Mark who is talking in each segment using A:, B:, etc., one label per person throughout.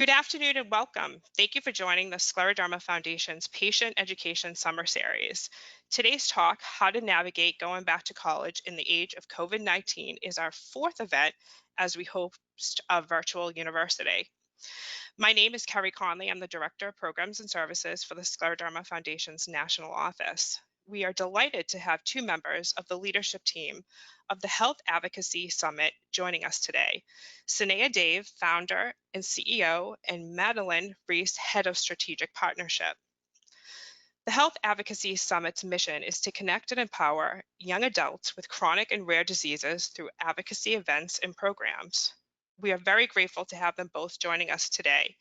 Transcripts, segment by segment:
A: Good afternoon and welcome. Thank you for joining the Scleroderma Foundation's Patient Education Summer Series. Today's talk, How to Navigate Going Back to College in the Age of COVID-19, is our fourth event as we host a virtual university. My name is Kerry Conley. I'm the Director of Programs and Services for the Scleroderma Foundation's National Office. We are delighted to have two members of the leadership team of the Health Advocacy Summit joining us today. Sneha Dave, founder and CEO, and Madeline Reese, head of strategic partnership. The Health Advocacy Summit's mission is to connect and empower young adults with chronic and rare diseases through advocacy events and programs. We are very grateful to have them both joining us today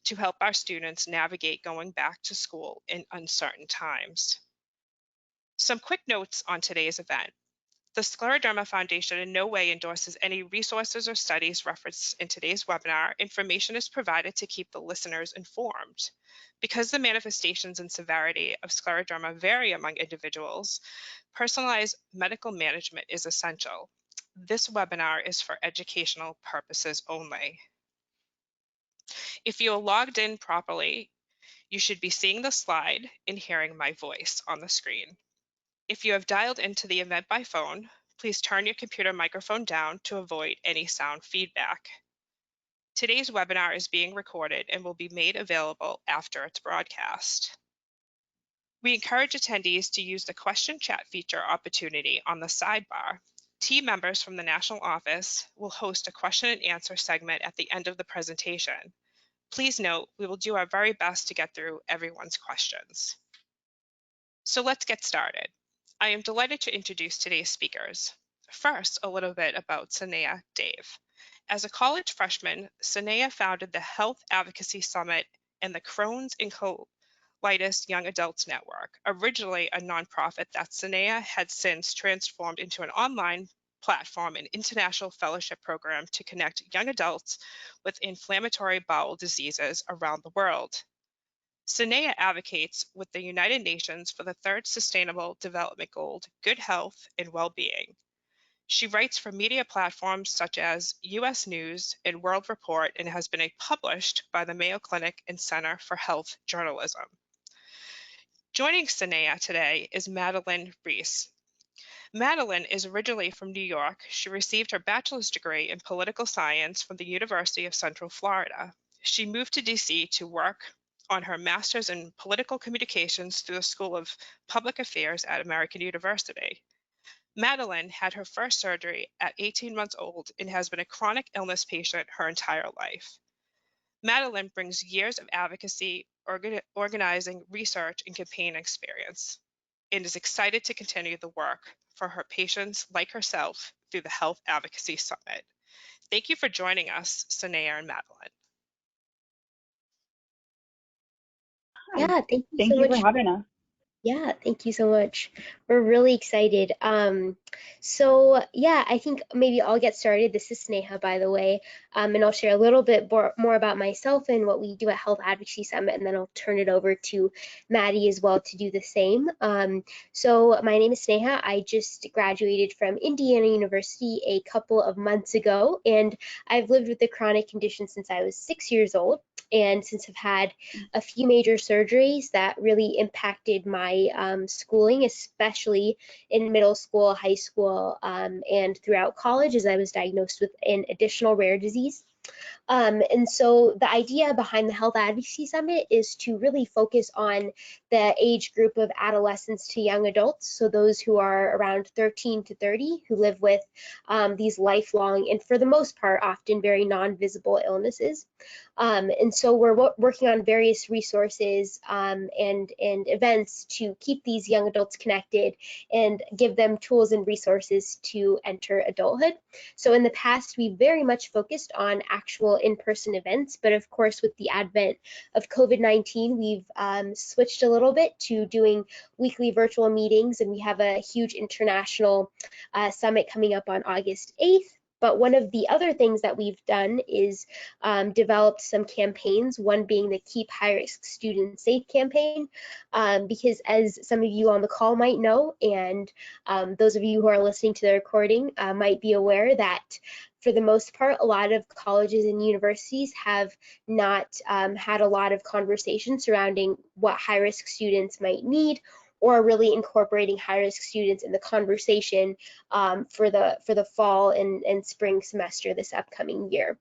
A: to help our students navigate going back to school in uncertain times. Some quick notes on today's event. The Scleroderma Foundation in no way endorses any resources or studies referenced in today's webinar. Information is provided to keep the listeners informed. Because the manifestations and severity of scleroderma vary among individuals, personalized medical management is essential. This webinar is for educational purposes only. If you are logged in properly, you should be seeing the slide and hearing my voice on the screen. If you have dialed into the event by phone, please turn your computer microphone down to avoid any sound feedback. Today's webinar is being recorded and will be made available after its broadcast. We encourage attendees to use the question chat feature opportunity on the sidebar. Team members from the National Office will host a question and answer segment at the end of the presentation. Please note, we will do our very best to get through everyone's questions. So let's get started. I am delighted to introduce today's speakers. First, a little bit about Sneha Dave. As a college freshman, Sneha founded the Health Advocacy Summit and the Crohn's and Colitis Young Adults Network, originally a nonprofit that Sneha had since transformed into an online platform and international fellowship program to connect young adults with inflammatory bowel diseases around the world. Sneha advocates with the United Nations for the third Sustainable Development Goal, good health and well-being. She writes for media platforms such as US News and World Report and has been published by the Mayo Clinic and Center for Health Journalism. Joining Sneha today is Madeline Reese. Madeline is originally from New York. She received her bachelor's degree in political science from the University of Central Florida. She moved to DC to work on her master's in political communications through the School of Public Affairs at American University. Madeline had her first surgery at 18 months old and has been a chronic illness patient her entire life. Madeline brings years of advocacy, organizing, research, and campaign experience, and is excited to continue the work for her patients like herself through the Health Advocacy Summit. Thank you for joining us, Sneha and Madeline.
B: Yeah, thank you
C: so much for having us.
B: Yeah, thank you so much. We're really excited. So yeah, I think maybe I'll get started. This is Sneha, by the way, and I'll share a little bit more about myself and what we do at Health Advocacy Summit, and then I'll turn it over to Maddie as well to do the same. So my name is Sneha. I just graduated from Indiana University a couple of months ago, and I've lived with the chronic condition since I was 6 years old. And since I've had a few major surgeries that really impacted my schooling, especially in middle school, high school, and throughout college, as I was diagnosed with an additional rare disease. And so the idea behind the Health Advocacy Summit is to really focus on the age group of adolescents to young adults, so those who are around 13 to 30 who live with these lifelong and for the most part often very non-visible illnesses. And so we're working on various resources and events to keep these young adults connected and give them tools and resources to enter adulthood. So in the past, we very much focused on actual in-person events, but of course with the advent of COVID-19, we've switched a little bit to doing weekly virtual meetings, and we have a huge international summit coming up on August 8th. But one of the other things that we've done is developed some campaigns, one being the Keep High Risk Students Safe campaign, because as some of you on the call might know, and those of you who are listening to the recording might be aware that for the most part, a lot of colleges and universities have not had a lot of conversation surrounding what high-risk students might need, or really incorporating high-risk students in the conversation for the fall and spring semester this upcoming year.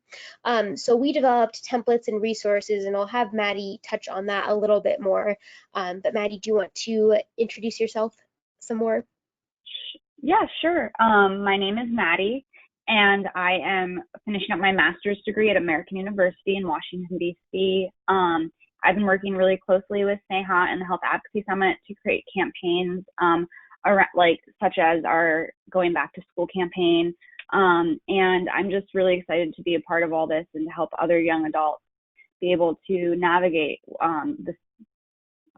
B: So we developed templates and resources, and I'll have Maddie touch on that a little bit more. But Maddie, do you want to introduce yourself some more?
C: Yeah, sure. My name is Maddie, and I am finishing up my master's degree at American University in Washington, D.C. I've been working really closely with Sneha and the Health Advocacy Summit to create campaigns around, such as our Going Back to School campaign. And I'm just really excited to be a part of all this and to help other young adults be able to navigate this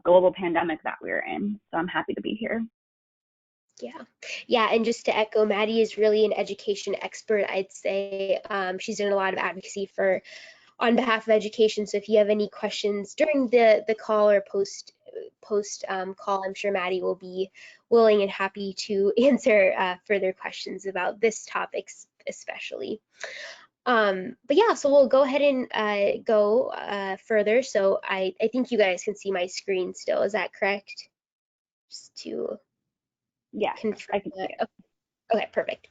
C: global pandemic that we're in. So I'm happy to be here.
B: Yeah, and just to echo, Maddie is really an education expert, I'd say. She's done a lot of advocacy on behalf of education. So if you have any questions during the call or post call, I'm sure Maddie will be willing and happy to answer further questions about this topic especially. But yeah, so we'll go ahead and go further. So I think you guys can see my screen still. Is that correct? Just to confirm that. Okay, perfect.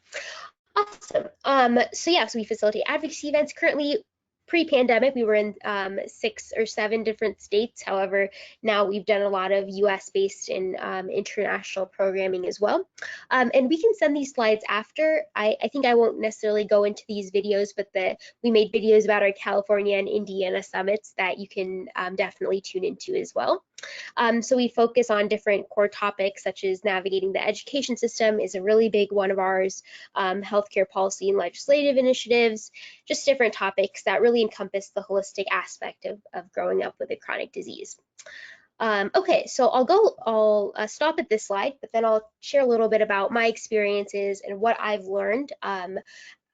B: Awesome. So yeah, so we facilitate advocacy events. Currently, pre-pandemic, we were in 6 or 7 different states. However, now we've done a lot of US-based and international programming as well. And we can send these slides after. I think I won't necessarily go into these videos, but we made videos about our California and Indiana summits that you can definitely tune into as well. So we focus on different core topics, such as navigating the education system is a really big one of ours, healthcare policy and legislative initiatives, just different topics that really encompass the holistic aspect of growing up with a chronic disease. Okay, so I'll stop at this slide, but then I'll share a little bit about my experiences and what I've learned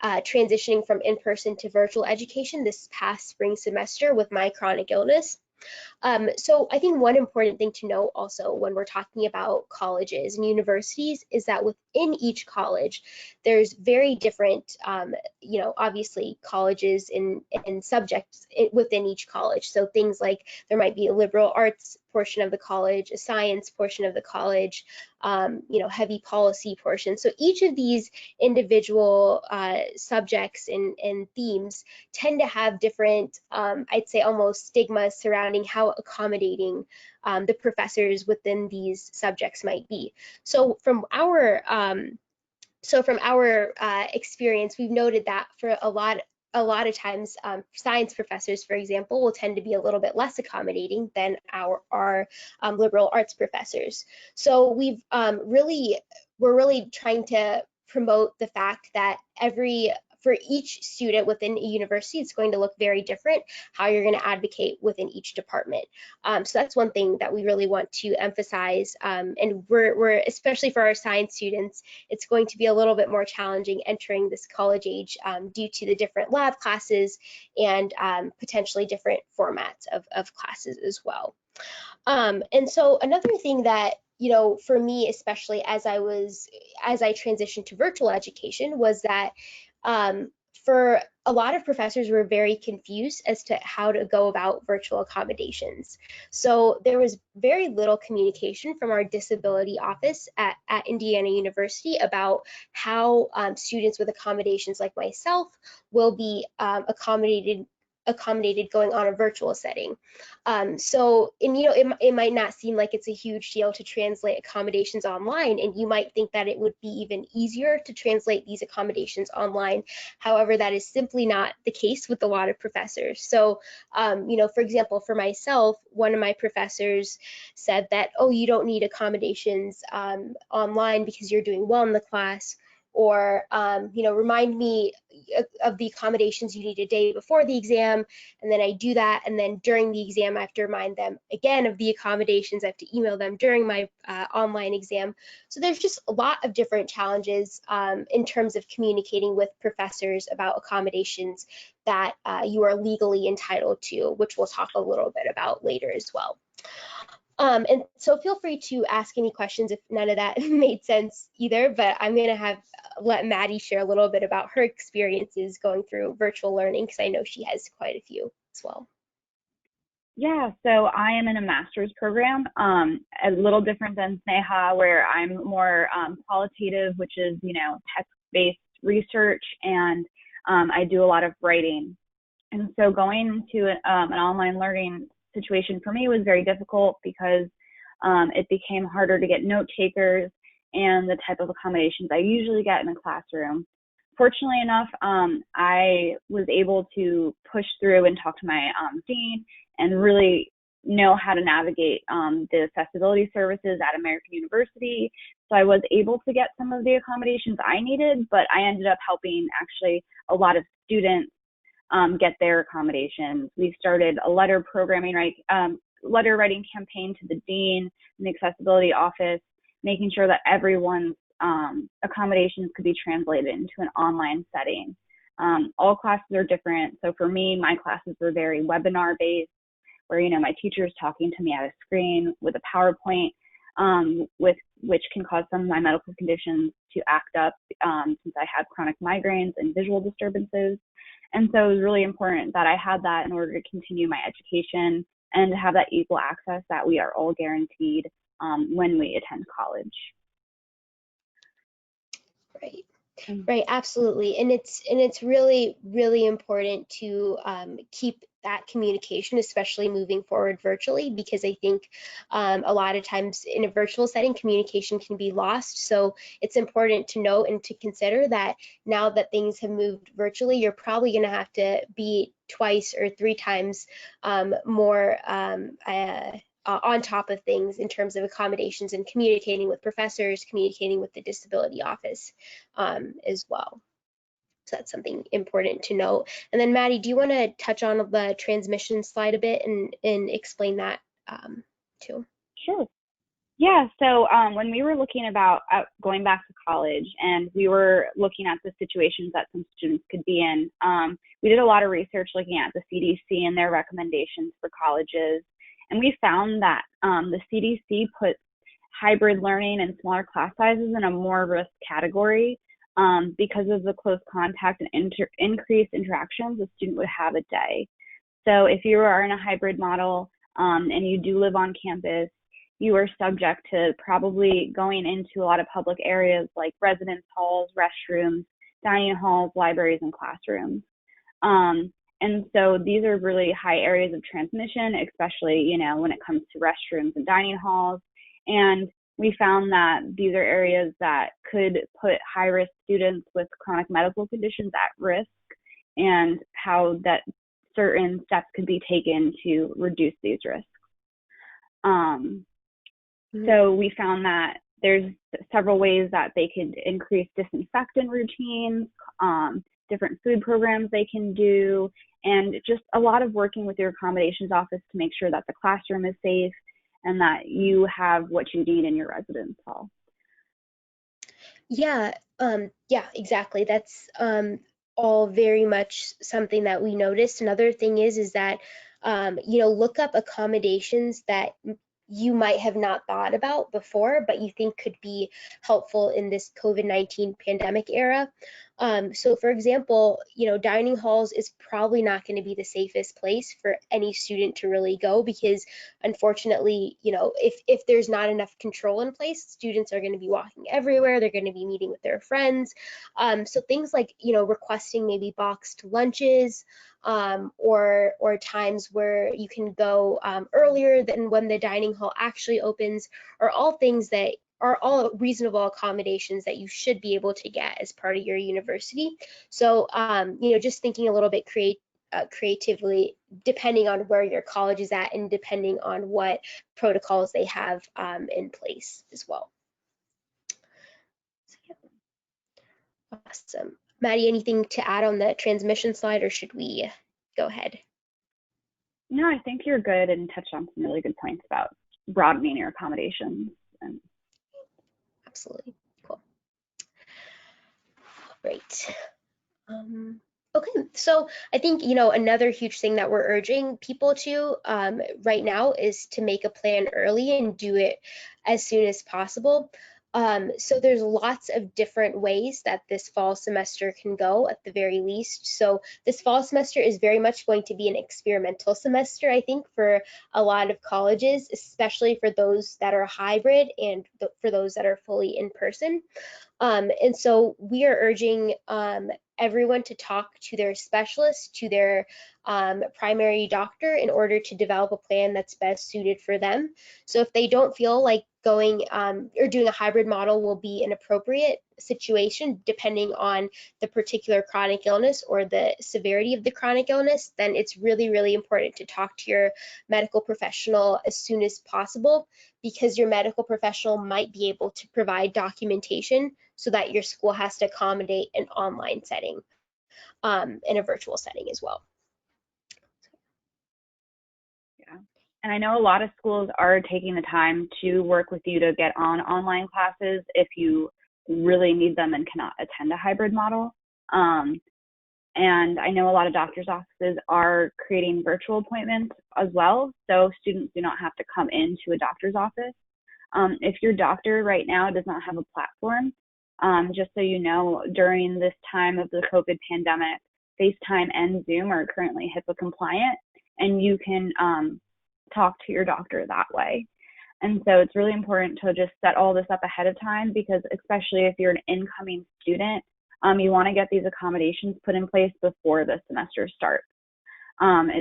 B: transitioning from in-person to virtual education this past spring semester with my chronic illness. So I think one important thing to note also when we're talking about colleges and universities is that within each college, there's very different, obviously colleges and subjects within each college. So things like there might be a liberal arts portion of the college, a science portion of the college, heavy policy portion. So each of these individual subjects and themes tend to have different, I'd say almost stigmas surrounding how accommodating the professors within these subjects might be. So from our experience, we've noted that for a lot of times, science professors, for example, will tend to be a little bit less accommodating than our liberal arts professors. So we're really trying to promote the fact that for each student within a university, it's going to look very different how you're going to advocate within each department. So that's one thing that we really want to emphasize. And we're especially for our science students, it's going to be a little bit more challenging entering this college age due to the different lab classes and potentially different formats of classes as well. And so another thing that for me, especially as I transitioned to virtual education, was that for a lot of professors were very confused as to how to go about virtual accommodations. So there was very little communication from our disability office at Indiana University about how students with accommodations like myself will be accommodated going on a virtual setting. So, and it might not seem like it's a huge deal to translate accommodations online, and you might think that it would be even easier to translate these accommodations online. However, that is simply not the case with a lot of professors. So, for example, for myself, one of my professors said that, oh, you don't need accommodations online because you're doing well in the class. Or remind me of the accommodations you need a day before the exam, and then I do that, and then during the exam I have to remind them again of the accommodations. I have to email them during my online exam. So there's just a lot of different challenges in terms of communicating with professors about accommodations that you are legally entitled to, which we'll talk a little bit about later as well. And so feel free to ask any questions if none of that made sense either, but I'm going to let Maddie share a little bit about her experiences going through virtual learning, because I know she has quite a few as well.
C: Yeah, so I am in a master's program, a little different than Sneha, where I'm more qualitative, which is, text-based research, and I do a lot of writing. And so going to an online learning situation for me was very difficult because it became harder to get note takers and the type of accommodations I usually get in a classroom. Fortunately enough, I was able to push through and talk to my dean and really know how to navigate the accessibility services at American University. So I was able to get some of the accommodations I needed, but I ended up helping actually a lot of students get their accommodations. We started a letter writing campaign to the dean and the accessibility office, making sure that everyone's accommodations could be translated into an online setting. All classes are different. So for me, my classes were very webinar based, where my teacher is talking to me at a screen with a PowerPoint, which can cause some of my medical conditions to act up since I have chronic migraines and visual disturbances. And so it was really important that I had that in order to continue my education and to have that equal access that we are all guaranteed when we attend college.
B: Right. Right, absolutely, and it's really, really important to keep that communication, especially moving forward virtually, because I think a lot of times in a virtual setting, communication can be lost. So it's important to note and to consider that now that things have moved virtually, you're probably going to have to be twice or three times more on top of things in terms of accommodations and communicating with professors, communicating with the disability office as well. So that's something important to note. And then Maddie, do you want to touch on the transmission slide a bit and explain that too?
C: Sure. Yeah, so when we were looking about going back to college and we were looking at the situations that some students could be in, we did a lot of research looking at the CDC and their recommendations for colleges. And we found that the CDC puts hybrid learning and smaller class sizes in a more risk category because of the close contact and increased interactions a student would have a day. So if you are in a hybrid model and you do live on campus, you are subject to probably going into a lot of public areas like residence halls, restrooms, dining halls, libraries, and classrooms. And so these are really high areas of transmission, especially, when it comes to restrooms and dining halls. And we found that these are areas that could put high-risk students with chronic medical conditions at risk, and how that certain steps could be taken to reduce these risks. So we found that there's several ways that they could increase disinfectant routines, different food programs they can do, and just a lot of working with your accommodations office to make sure that the classroom is safe and that you have what you need in your residence hall.
B: Yeah, yeah, exactly. That's all very much something that we noticed. Another thing is that look up accommodations that you might have not thought about before, but you think could be helpful in this COVID-19 pandemic era. So for example, dining halls is probably not going to be the safest place for any student to really go, because unfortunately, if there's not enough control in place, students are going to be walking everywhere. They're going to be meeting with their friends. So things like, requesting maybe boxed lunches, or times where you can go earlier than when the dining hall actually opens, are all things that are all reasonable accommodations that you should be able to get as part of your university. So, just thinking a little bit creatively, depending on where your college is at and depending on what protocols they have in place as well. So, yeah. Awesome. Maddie, anything to add on the transmission slide, or should we go ahead?
C: No, I think you're good and touched on some really good points about broadening your accommodations. And
B: Absolutely. Cool. Great. Okay, so I think, another huge thing that we're urging people to right now is to make a plan early and do it as soon as possible. So there's lots of different ways that this fall semester can go at the very least. So this fall semester is very much going to be an experimental semester, I think, for a lot of colleges, especially for those that are hybrid and for those that are fully in person. And so we are urging everyone to talk to their specialist, to their primary doctor in order to develop a plan that's best suited for them. So if they don't feel like going or doing a hybrid model will be an appropriate situation depending on the particular chronic illness or the severity of the chronic illness, then it's really, really important to talk to your medical professional as soon as possible, because your medical professional might be able to provide documentation so that your school has to accommodate an online setting and a virtual setting as well.
C: yeah. And I know a lot of schools are taking the time to work with you to get on online classes if you really need them and cannot attend a hybrid model. And I know a lot of doctors' offices are creating virtual appointments as well, so students do not have to come into a doctor's office. If your doctor right now does not have a platform, just so you know, during this time of the COVID pandemic, FaceTime and Zoom are currently HIPAA compliant, and you can talk to your doctor that way. And so it's really important to just set all this up ahead of time, because especially if you're an incoming student, you want to get these accommodations put in place before the semester starts.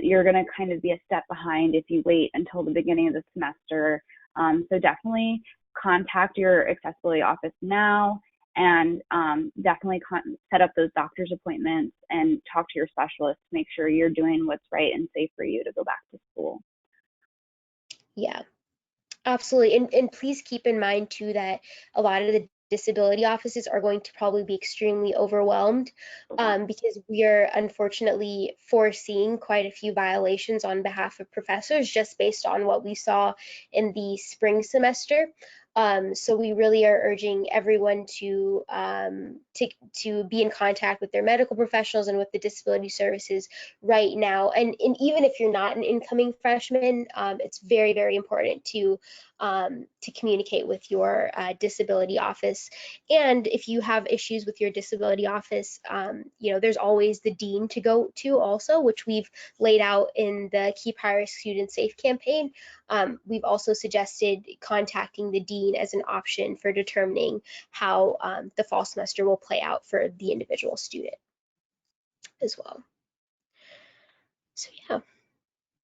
C: You're going to kind of be a step behind if you wait until the beginning of the semester. So definitely contact your accessibility office now, and definitely set up those doctor's appointments and talk to your specialist to make sure you're doing what's right and safe for you to go back to school.
B: Yeah, absolutely. And please keep in mind too that a lot of the disability offices are going to probably be extremely overwhelmed because we are unfortunately foreseeing quite a few violations on behalf of professors just based on what we saw in the spring semester. So we really are urging everyone to be in contact with their medical professionals and with the disability services right now. And even if you're not an incoming freshman, it's very, very important to communicate with your disability office. And if you have issues with your disability office, there's always the dean to go to also, which we've laid out in the Keep Higher Students Safe campaign. We've also suggested contacting the dean as an option for determining how the fall semester will play out for the individual student as well. So yeah,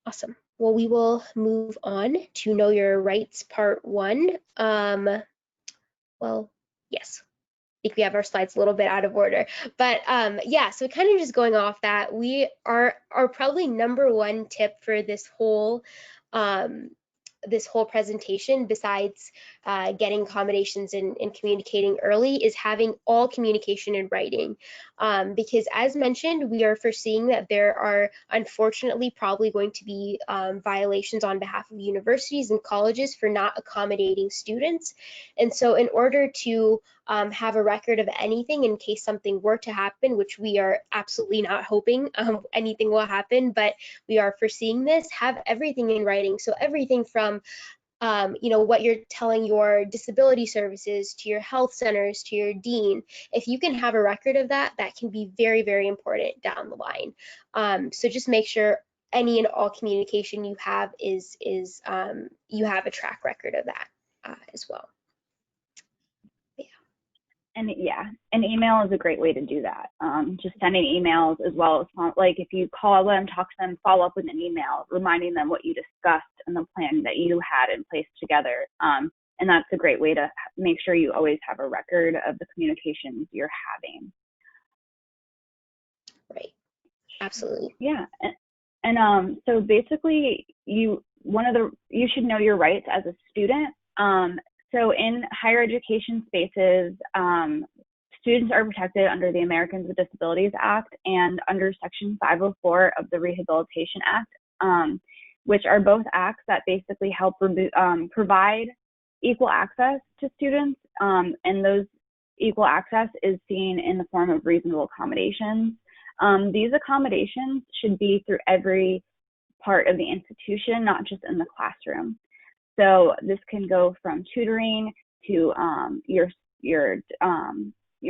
B: awesome. Well, we will move on to Know Your Rights Part 1. Well, yes, I think we have our slides a little bit out of order, but yeah, so kind of just going off that, we are probably number one tip for this whole presentation, besides getting accommodations and communicating early, is having all communication in writing. Because as mentioned, we are foreseeing that there are unfortunately probably going to be violations on behalf of universities and colleges for not accommodating students. And so in order to have a record of anything in case something were to happen, which we are absolutely not hoping anything will happen, but we are foreseeing this, have everything in writing. So everything from what you're telling your disability services, to your health centers, to your dean. If you can have a record of that, that can be very, very important down the line. So just make sure any and all communication you have is you have a track record of that as well.
C: And yeah, an email is a great way to do that. Just sending emails as well as, like, if you call them, talk to them, follow up with an email, reminding them what you discussed and the plan that you had in place together. And that's a great way to make sure you always have a record of the communications you're having.
B: Right. Absolutely.
C: Yeah. And so basically, you should know your rights as a student. So in higher education spaces, students are protected under the Americans with Disabilities Act and under Section 504 of the Rehabilitation Act, which are both acts that basically help provide equal access to students, and those equal access is seen in the form of reasonable accommodations. These accommodations should be through every part of the institution, not just in the classroom. So this can go from tutoring to your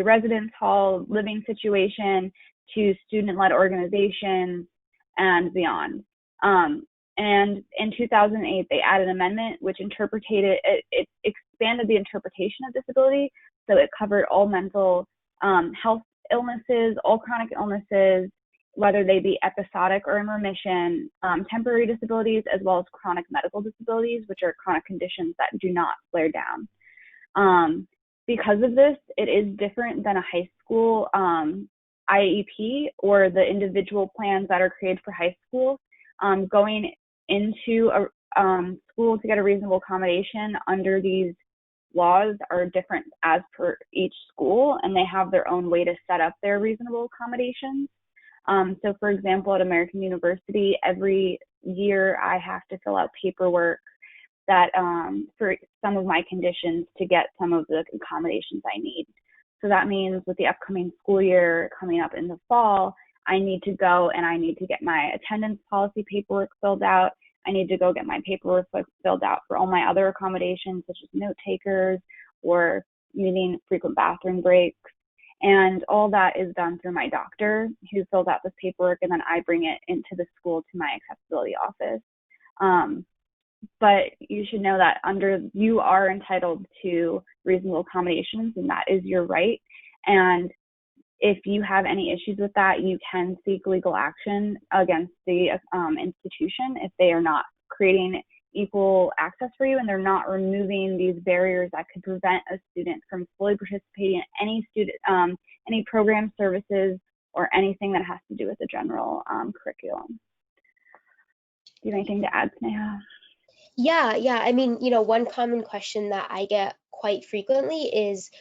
C: residence hall living situation to student-led organizations and beyond. And in 2008, they added an amendment which it expanded the interpretation of disability, so it covered all mental health illnesses, all chronic illnesses, whether they be episodic or in remission, temporary disabilities, as well as chronic medical disabilities, which are chronic conditions that do not flare down. Because of this, it is different than a high school IEP or the individual plans that are created for high school. Going into a school to get a reasonable accommodation under these laws are different as per each school, and they have their own way to set up their reasonable accommodations. So for example, at American University, every year I have to fill out paperwork that for some of my conditions to get some of the accommodations I need. So that means with the upcoming school year coming up in the fall, I need to go and I need to get my attendance policy paperwork filled out. I need to go get my paperwork filled out for all my other accommodations, such as note takers or needing frequent bathroom breaks. And all that is done through my doctor, who fills out this paperwork, and then I bring it into the school to my accessibility office. But you should know that you are entitled to reasonable accommodations, and that is your right. And if you have any issues with that, you can seek legal action against the institution if they are not creating equal access for you and they're not removing these barriers that could prevent a student from fully participating in any program services or anything that has to do with the general curriculum. Do you have anything to add, Sneha?
B: Yeah. I mean, one common question that I get quite frequently is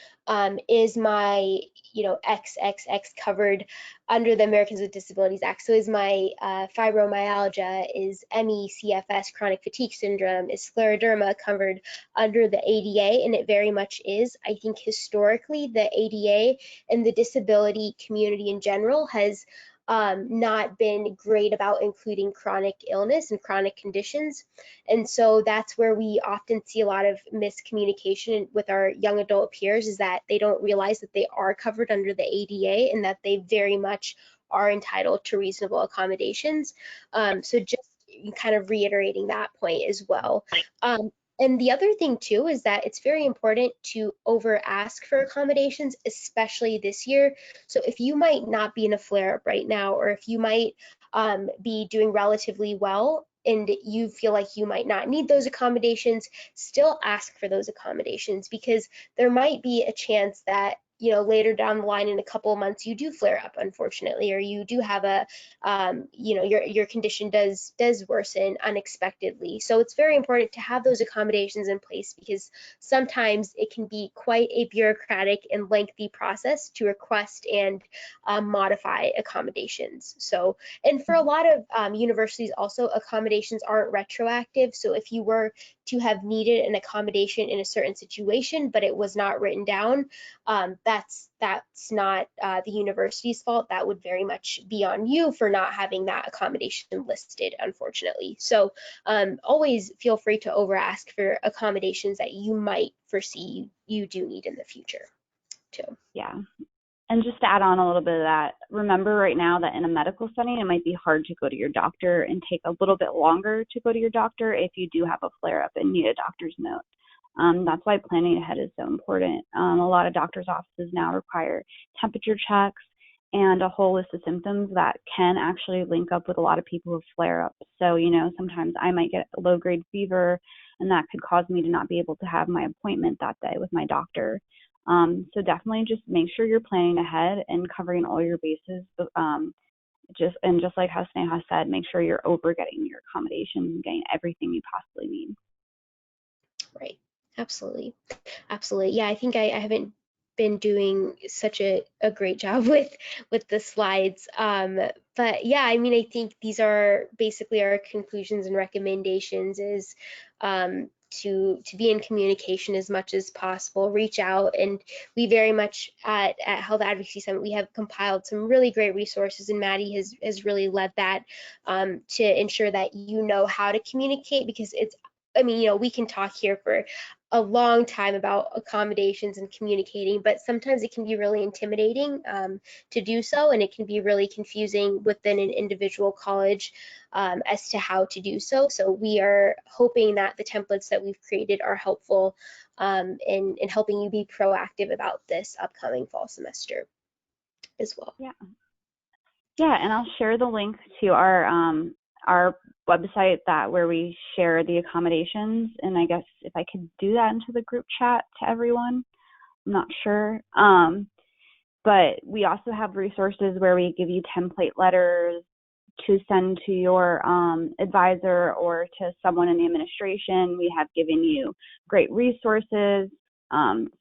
B: my, XXX covered under the Americans with Disabilities Act? So is my fibromyalgia, is ME/CFS, chronic fatigue syndrome, is scleroderma covered under the ADA? And it very much is. I think historically, the ADA and the disability community in general has not been great about including chronic illness and chronic conditions. And so that's where we often see a lot of miscommunication with our young adult peers, is that they don't realize that they are covered under the ADA and that they very much are entitled to reasonable accommodations. So just kind of reiterating that point as well. And the other thing too is that it's very important to over ask for accommodations, especially this year. So if you might not be in a flare up right now, or if you might be doing relatively well and you feel like you might not need those accommodations, still ask for those accommodations, because there might be a chance that later down the line in a couple of months you do flare up, unfortunately, or you do have a your condition does worsen unexpectedly. So it's very important to have those accommodations in place, because sometimes it can be quite a bureaucratic and lengthy process to request and modify accommodations. So, and for a lot of universities also, accommodations aren't retroactive. So if you were to have needed an accommodation in a certain situation but it was not written down, that's not the university's fault. That would very much be on you for not having that accommodation listed, unfortunately. So always feel free to over ask for accommodations that you might foresee you do need in the future too.
C: Yeah. And just to add on a little bit of that, remember right now that in a medical setting, it might be hard to go to your doctor and take a little bit longer to go to your doctor if you do have a flare-up and need a doctor's note. That's why planning ahead is so important. A lot of doctors' offices now require temperature checks and a whole list of symptoms that can actually link up with a lot of people who flare up. So, sometimes I might get a low-grade fever, and that could cause me to not be able to have my appointment that day with my doctor. So definitely just make sure you're planning ahead and covering all your bases. Just like how Sneha said, make sure you're over getting your accommodations and getting everything you possibly need.
B: Right. Absolutely. Yeah, I think I haven't been doing such a great job with the slides. But yeah, I mean, I think these are basically our conclusions and recommendations is to be in communication as much as possible, reach out, and we very much at Health Advocacy Summit, we have compiled some really great resources, and Maddie has really led that to ensure that you know how to communicate, because it's, I mean, you know, we can talk here for a long time about accommodations and communicating, but sometimes it can be really intimidating to do so, and it can be really confusing within an individual college as to how to do so. So we are hoping that the templates that we've created are helpful in helping you be proactive about this upcoming fall semester as well.
C: Yeah. Yeah, and I'll share the link to our website that where we share the accommodations. And I guess if I could do that into the group chat to everyone, I'm not sure. But we also have resources where we give you template letters to send to your advisor or to someone in the administration. We have given you great resources,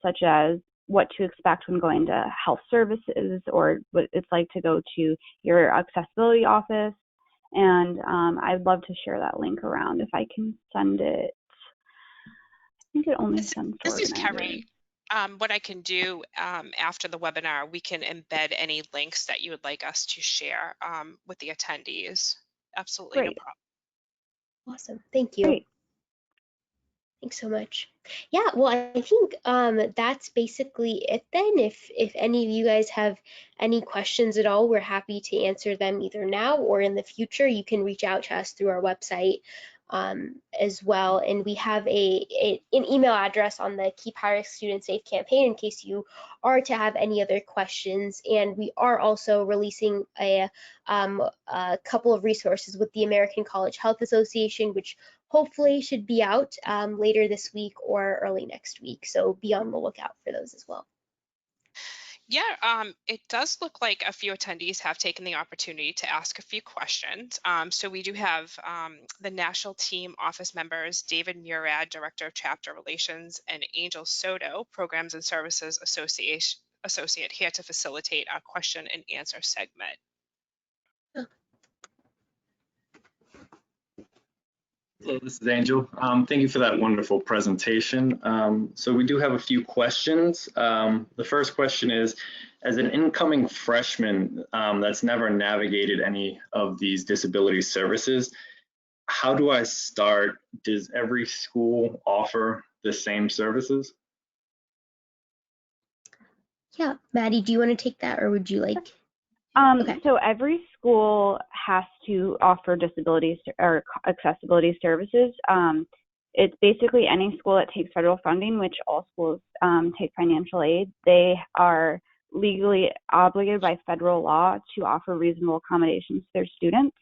C: such as what to expect when going to health services, or what it's like to go to your accessibility office. And I'd love to share that link around if I can send it. I think it only sends to
A: This is
C: organizers.
A: Kerry. What I can do after the webinar, we can embed any links that you would like us to share with the attendees. Absolutely, no
C: Great.
A: problem.
B: Awesome. Thank you.
C: Great.
B: Thanks so much. Yeah, well, I think that's basically it then. If any of you guys have any questions at all, we're happy to answer them either now or in the future. You can reach out to us through our website as well. And we have an email address on the Keep Higher Students Safe campaign in case you are to have any other questions. And we are also releasing a couple of resources with the American College Health Association, which hopefully should be out later this week or early next week. So be on the lookout for those as well.
A: Yeah, it does look like a few attendees have taken the opportunity to ask a few questions. So we do have the national team office members, David Murad, Director of Chapter Relations, and Angel Soto, Programs and Services Associate, here to facilitate our question and answer segment.
D: Hello, this is Angel. Thank you for that wonderful presentation. So we do have a few questions. The first question is, as an incoming freshman that's never navigated any of these disability services, how do I start? Does every school offer the same services?
B: Yeah, Maddie, do you want to take that, or would you like? Okay.
C: So every school has to offer disabilities or accessibility services. It's basically any school that takes federal funding, which all schools take financial aid. They are legally obligated by federal law to offer reasonable accommodations to their students.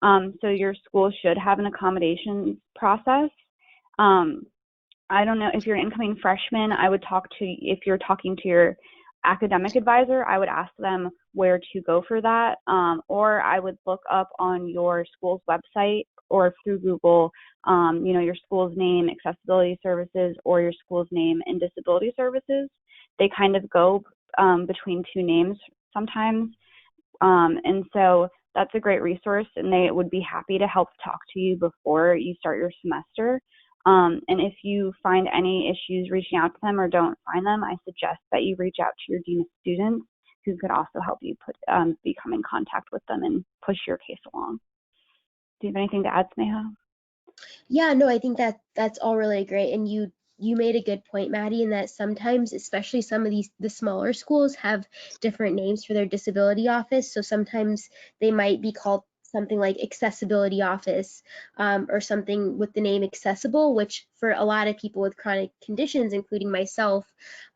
C: So your school should have an accommodations process. I don't know if you're an incoming freshman, I would if you're talking to your academic advisor, I would ask them where to go for that, or I would look up on your school's website or through Google, your school's name, accessibility services, or your school's name and disability services. They kind of go between two names sometimes, and so that's a great resource, and they would be happy to help talk to you before you start your semester. And if you find any issues reaching out to them or don't find them, I suggest that you reach out to your dean of students, who could also help you become in contact with them and push your case along. Do you have anything to add, Sneha?
B: Yeah, no, I think that's all really great, and you made a good point, Maddie, in that sometimes, especially some of the smaller schools have different names for their disability office. So sometimes they might be called something like accessibility office or something with the name accessible, which for a lot of people with chronic conditions, including myself,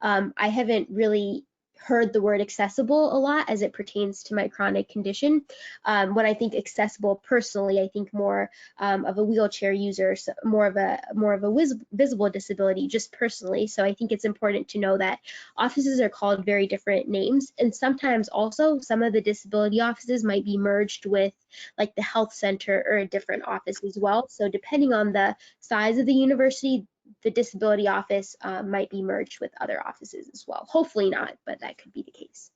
B: I haven't really heard the word accessible a lot as it pertains to my chronic condition. When I think accessible personally, I think more of a wheelchair user, so more of a visible disability just personally. So I think it's important to know that offices are called very different names, and sometimes also some of the disability offices might be merged with like the health center or a different office as well. So depending on the size of the university, the disability office might be merged with other offices as well. Hopefully not, but that could be the case.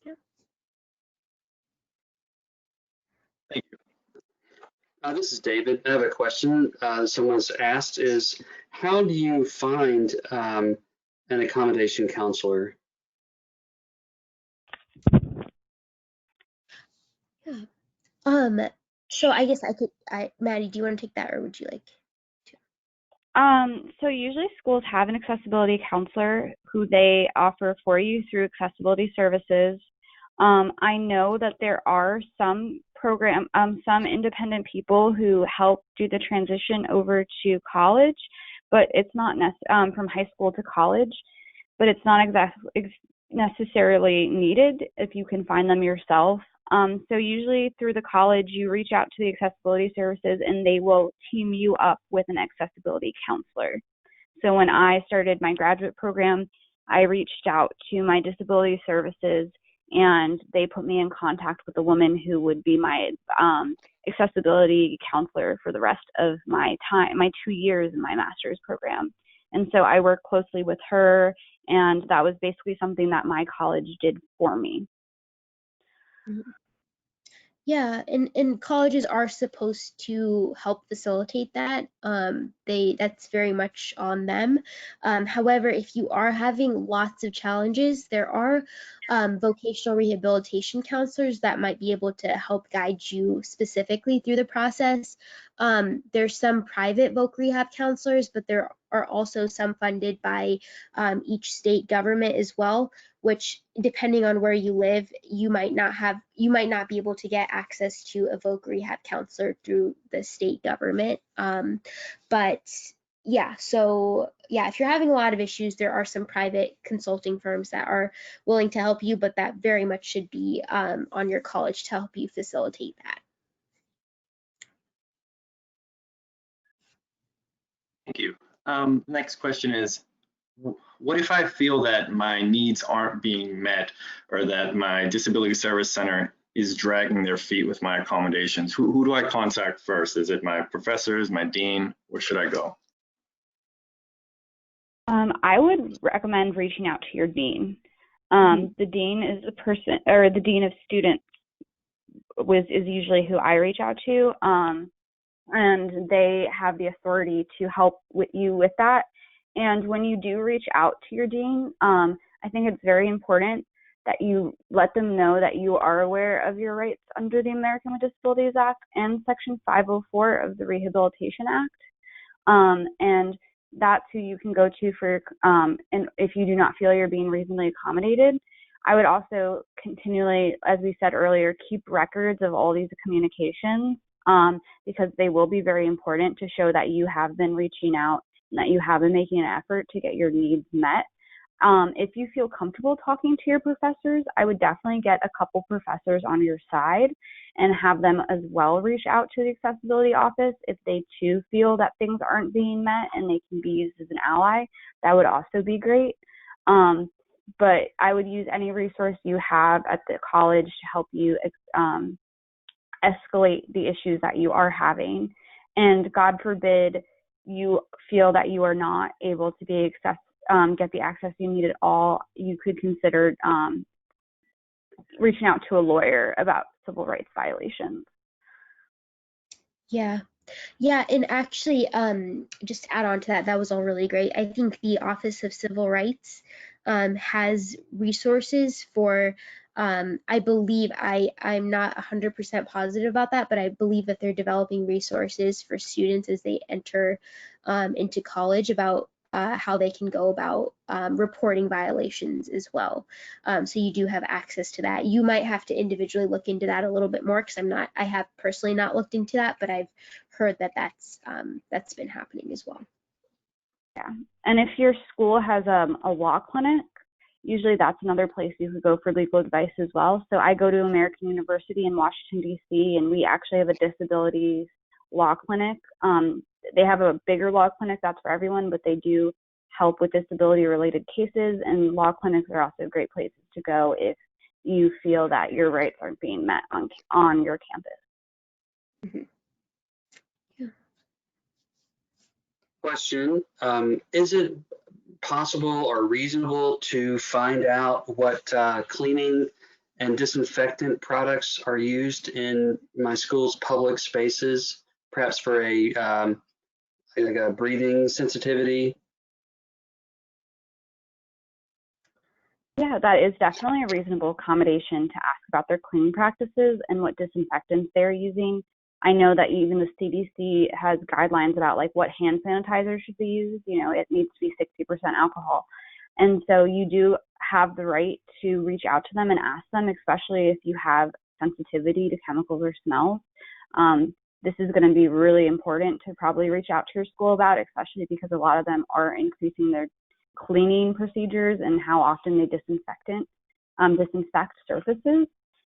B: Yeah.
D: Thank you.
E: This is David. I have a question someone's asked is, how do you find an accommodation counselor?
B: Yeah. So I guess Maddie, do you want to take that, or would you like to?
C: So usually schools have an accessibility counselor who they offer for you through accessibility services. I know that there are some some independent people who help do the transition over to college, but it's not from high school to college, but it's not necessarily needed if you can find them yourself. So usually through the college, you reach out to the accessibility services and they will team you up with an accessibility counselor. So when I started my graduate program, I reached out to my disability services and they put me in contact with a woman who would be my accessibility counselor for the rest of my 2 years in my master's program. And so I worked closely with her, and that was basically something that my college did for me.
B: Mm-hmm. Yeah, and colleges are supposed to help facilitate that. That's very much on them. However, if you are having lots of challenges, there are vocational rehabilitation counselors that might be able to help guide you specifically through the process. There's some private voc rehab counselors, but there are also some funded by each state government as well, which depending on where you live, you might not be able to get access to a voc rehab counselor through the state government. But yeah, so yeah, if you're having a lot of issues, there are some private consulting firms that are willing to help you, but that very much should be on your college to help you facilitate that.
D: Thank you. Next question is, what if I feel that my needs aren't being met or that my disability service center is dragging their feet with my accommodations? Who do I contact first? Is it my professors, my dean? Where should I go?
C: I would recommend reaching out to your dean. The dean is the person, or the dean of students is usually who I reach out to, and they have the authority to help you with that. And when you do reach out to your dean, I think it's very important that you let them know that you are aware of your rights under the American with Disabilities Act and Section 504 of the Rehabilitation Act. And that's who you can go to for, and if you do not feel you're being reasonably accommodated. I would also continually, as we said earlier, keep records of all these communications, because they will be very important to show that you have been reaching out and that you have been making an effort to get your needs met. If you feel comfortable talking to your professors, I would definitely get a couple professors on your side and have them as well reach out to the accessibility office if they too feel that things aren't being met and they can be used as an ally. That would also be great. But I would use any resource you have at the college to help you escalate the issues that you are having. And God forbid you feel that you are not able to get the access you need at all, you could consider reaching out to a lawyer about civil rights violations.
B: Yeah. Yeah, and actually, just to add on to that, that was all really great. I think the Office of Civil Rights has resources for, I believe, I'm not 100% positive about that, but I believe that they're developing resources for students as they enter into college about how they can go about reporting violations as well. So you do have access to that. You might have to individually look into that a little bit more, because I have personally not looked into that, but I've heard that that's been happening as well.
C: Yeah, and if your school has a law clinic, usually that's another place you could go for legal advice as well. So I go to American University in Washington, D.C., and we actually have a disabilities law clinic. They have a bigger law clinic that's for everyone, but they do help with disability related cases, and law clinics are also great places to go if you feel that your rights aren't being met on your campus.
B: Mm-hmm. Yeah.
E: question. Is it possible or reasonable to find out what cleaning and disinfectant products are used in my school's public spaces, perhaps for like a breathing sensitivity?
C: Yeah, that is definitely a reasonable accommodation to ask about their cleaning practices and what disinfectants they're using. I know that even the CDC has guidelines about like what hand sanitizer should be used. You know, it needs to be 60% alcohol. And so you do have the right to reach out to them and ask them, especially if you have sensitivity to chemicals or smells. This is going to be really important to probably reach out to your school about, especially because a lot of them are increasing their cleaning procedures and how often they disinfect surfaces.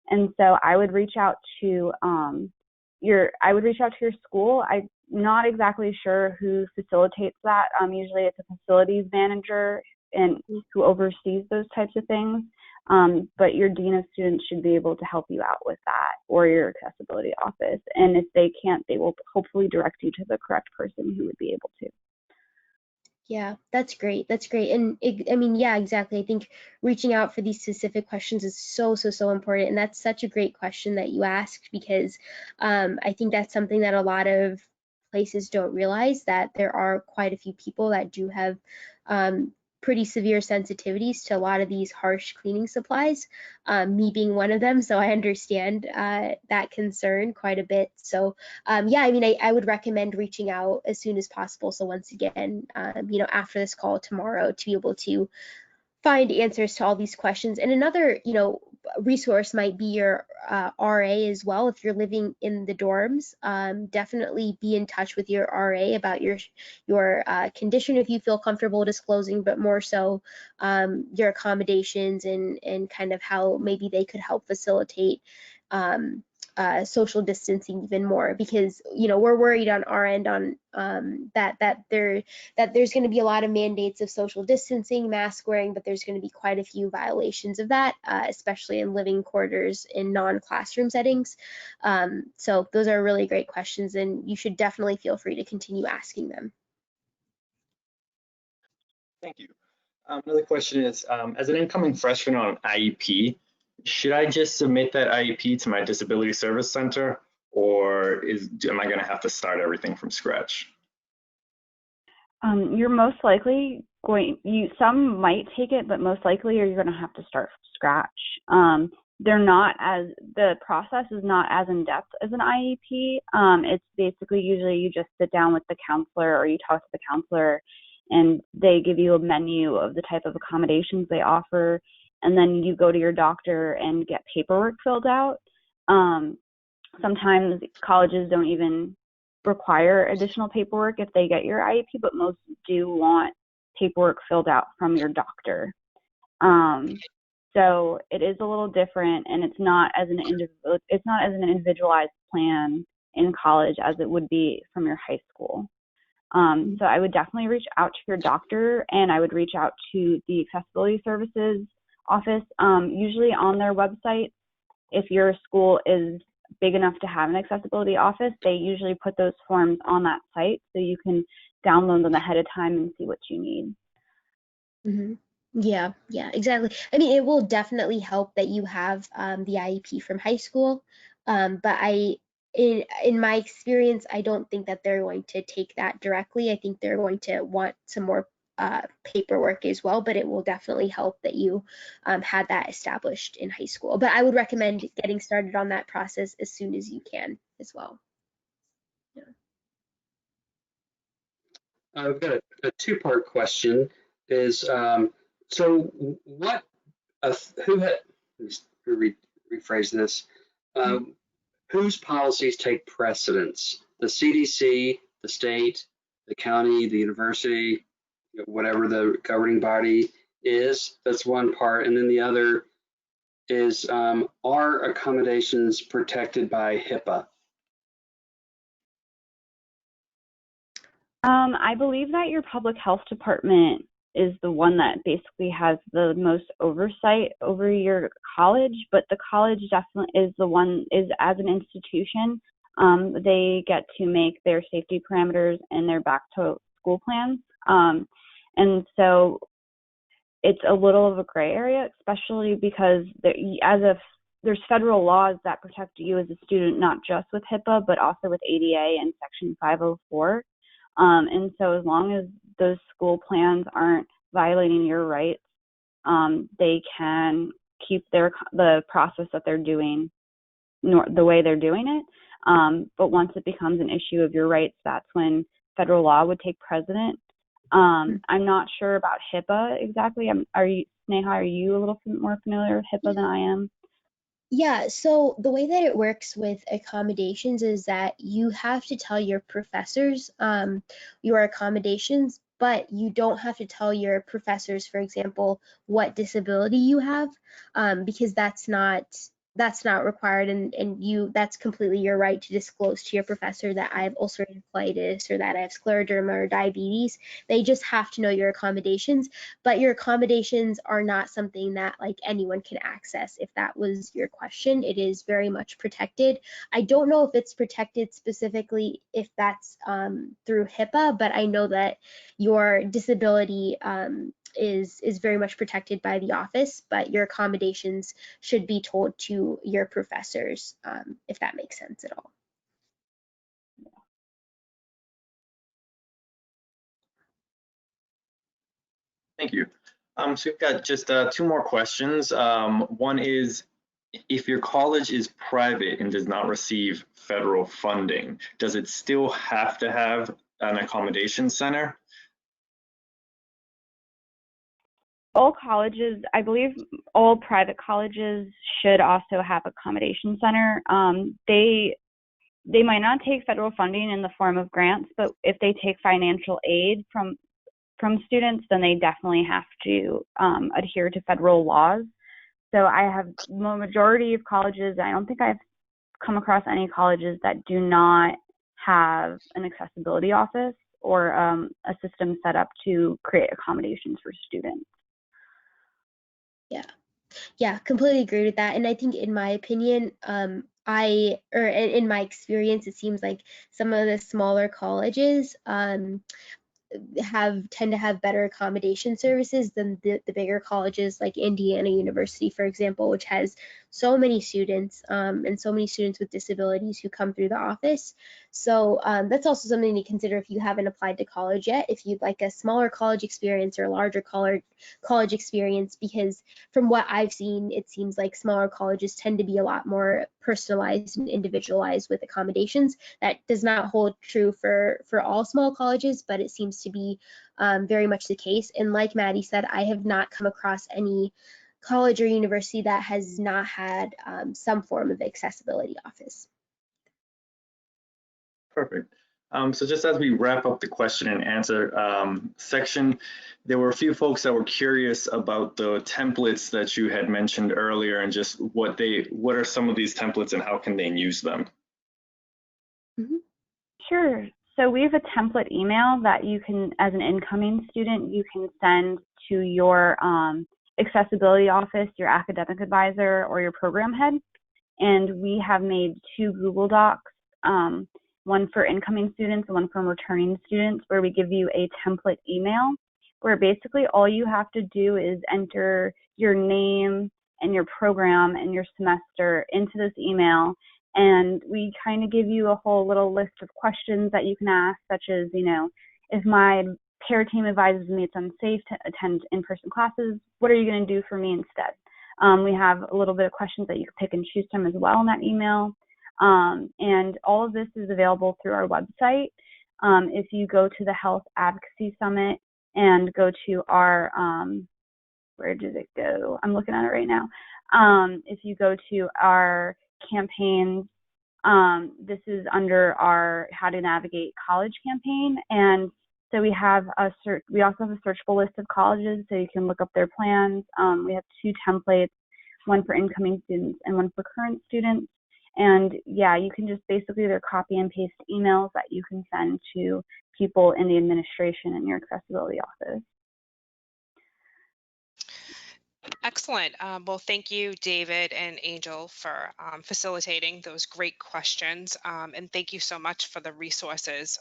C: And so I would reach out to your school. I'm not exactly sure who facilitates that. Usually it's a facilities manager and who oversees those types of things. But your dean of students should be able to help you out with that, or your accessibility office. And if they can't, they will hopefully direct you to the correct person who would be able to.
B: Yeah, that's great. That's great. And I mean, yeah, exactly. I think reaching out for these specific questions is so important. And that's such a great question that you asked, because I think that's something that a lot of places don't realize, that there are quite a few people that do have pretty severe sensitivities to a lot of these harsh cleaning supplies, me being one of them. So I understand that concern quite a bit. So yeah, I mean, I would recommend reaching out as soon as possible. So once again, after this call tomorrow, to be able to find answers to all these questions. And another, resource might be your RA as well. If you're living in the dorms, definitely be in touch with your RA about your condition if you feel comfortable disclosing, but more so your accommodations and kind of how maybe they could help facilitate social distancing even more, because we're worried on our end on that there's going to be a lot of mandates of social distancing, mask wearing, but there's going to be quite a few violations of that, especially in living quarters in non-classroom settings. So those are really great questions, and you should definitely feel free to continue asking them.
D: Thank you. Another question is, as an incoming freshman on IEP, should I just submit that IEP to my disability service center, or am I going to have to start everything from scratch?
C: You're most likely some might take it, but most likely you're going to have to start from scratch. The process is not as in depth as an IEP. It's basically usually you just sit down with the counselor, or you talk to the counselor, and they give you a menu of the type of accommodations they offer, and then you go to your doctor and get paperwork filled out. Sometimes colleges don't even require additional paperwork if they get your IEP, but most do want paperwork filled out from your doctor. So it is a little different, and it's not as an individualized plan in college as it would be from your high school. So I would definitely reach out to your doctor, and I would reach out to the accessibility services office. Usually on their website, if your school is big enough to have an accessibility office, they usually put those forms on that site, so you can download them ahead of time and see what you need.
B: Mm-hmm. Yeah, exactly. I mean, it will definitely help that you have the IEP from high school, but in my experience, I don't think that they're going to take that directly. I think they're going to want some more paperwork as well, but it will definitely help that you had that established in high school. But I would recommend getting started on that process as soon as you can as well. Yeah.
E: I've got a two-part question. Is so what? Who had? Let me rephrase this. Whose policies take precedence? The CDC, the state, the county, the university, whatever the governing body is. That's one part, and then the other is, are accommodations protected by Hipaa?
C: I believe that your public health department is the one that basically has the most oversight over your college, but the college definitely is as an institution, they get to make their safety parameters and their back to school plans. And so it's a little of a gray area, especially because there's federal laws that protect you as a student, not just with Hipaa, but also with ADA and Section 504. And so as long as those school plans aren't violating your rights, they can keep the process that they're doing the way they're doing it. But once it becomes an issue of your rights, that's when federal law would take precedent. I'm not sure about Hipaa exactly. Sneha, are you a little more familiar with Hipaa than I am?
B: Yeah, so the way that it works with accommodations is that you have to tell your professors your accommodations, but you don't have to tell your professors, for example, what disability you have, because that's not required, and that's completely your right to disclose to your professor that I have ulcerative colitis or that I have scleroderma or diabetes. They just have to know your accommodations, but your accommodations are not something that like anyone can access. If that was your question, it is very much protected. I don't know if it's protected specifically if that's through Hipaa, but I know that your disability is very much protected by the office, but your accommodations should be told to your professors, if that makes sense at all.
D: Thank you. So we've got just 2 more questions. One is, if your college is private and does not receive federal funding, does it still have to have an accommodation center?
C: All colleges, I believe all private colleges should also have accommodation center. They might not take federal funding in the form of grants, but if they take financial aid from students, then they definitely have to adhere to federal laws. So I have the majority of colleges, I don't think I've come across any colleges that do not have an accessibility office or a system set up to create accommodations for students.
B: Yeah, completely agree with that. And I think in my opinion, in my experience, it seems like some of the smaller colleges tend to have better accommodation services than the bigger colleges like Indiana University, for example, which has so many students and so many students with disabilities who come through the office. So that's also something to consider if you haven't applied to college yet, if you'd like a smaller college experience or a larger college experience, because from what I've seen, it seems like smaller colleges tend to be a lot more personalized and individualized with accommodations. That does not hold true for all small colleges, but it seems to be very much the case. And like Maddie said, I have not come across any college or university that has not had some form of accessibility office.
D: Perfect. So just as we wrap up the question and answer section, there were a few folks that were curious about the templates that you had mentioned earlier, and just what are some of these templates and how can they use them?
B: Mm-hmm.
C: Sure. So we have a template email that you can, as an incoming student, you can send to your accessibility office, your academic advisor, or your program head. And we have made 2 Google Docs, one for incoming students and one for returning students, where we give you a template email where basically all you have to do is enter your name and your program and your semester into this email. And we kind of give you a whole little list of questions that you can ask, such as, if my care team advises me it's unsafe to attend in-person classes, what are you going to do for me instead? We have a little bit of questions that you can pick and choose from as well in that email. And all of this is available through our website. If you go to the Health Advocacy Summit and go to our, where did it go? I'm looking at it right now. If you go to our campaigns, this is under our How to Navigate College campaign. And so we also have a searchable list of colleges, so you can look up their plans. We have 2 templates, one for incoming students and one for current students. And yeah, you can just basically either copy and paste emails that you can send to people in the administration in your accessibility office.
A: Excellent. Well, thank you, David and Angel, for facilitating those great questions. And thank you so much for the resources.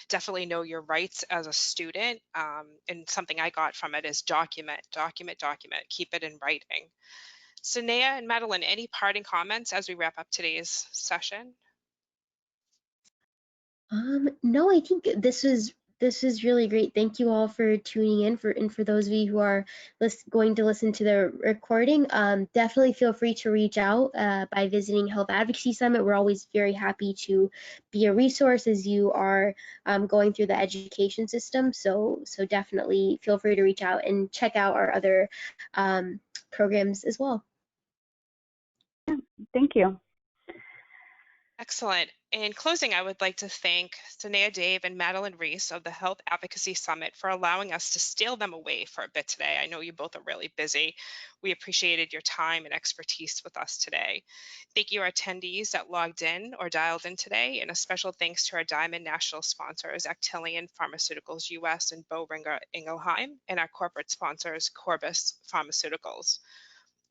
A: Definitely know your rights as a student. And something I got from it is document, document, document, keep it in writing. So, Sneha and Madeline, any parting comments as we wrap up today's session?
B: No, I think this is really great. Thank you all for tuning in. For those of you who are going to listen to the recording, definitely feel free to reach out by visiting Health Advocacy Summit. We're always very happy to be a resource as you are going through the education system. So definitely feel free to reach out and check out our other programs as well.
C: Thank you.
A: Excellent. In closing, I would like to thank Sneha Dave and Madeline Reese of the Health Advocacy Summit for allowing us to steal them away for a bit today. I know you both are really busy. We appreciated your time and expertise with us today. Thank you, our attendees that logged in or dialed in today, and a special thanks to our Diamond National sponsors, Actelion Pharmaceuticals US and Boehringer Ingelheim, and our corporate sponsors, Corbus Pharmaceuticals.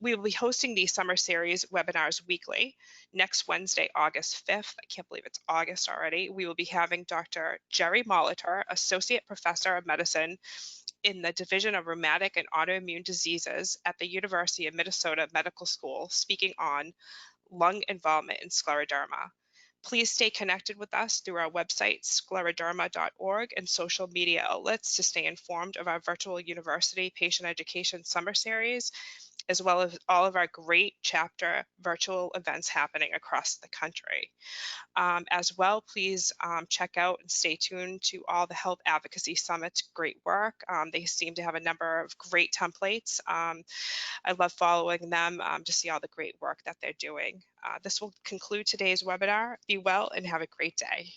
A: We will be hosting these summer series webinars weekly. Next Wednesday, August 5th, I can't believe it's August already, we will be having Dr. Jerry Molitor, Associate Professor of Medicine in the Division of Rheumatic and Autoimmune Diseases at the University of Minnesota Medical School, speaking on lung involvement in scleroderma. Please stay connected with us through our website, scleroderma.org, and social media outlets to stay informed of our virtual university patient education summer series, as well as all of our great chapter virtual events happening across the country. As well, please check out and stay tuned to all the Health Advocacy Summit's great work. They seem to have a number of great templates. I love following them to see all the great work that they're doing. This will conclude today's webinar. Be well and have a great day.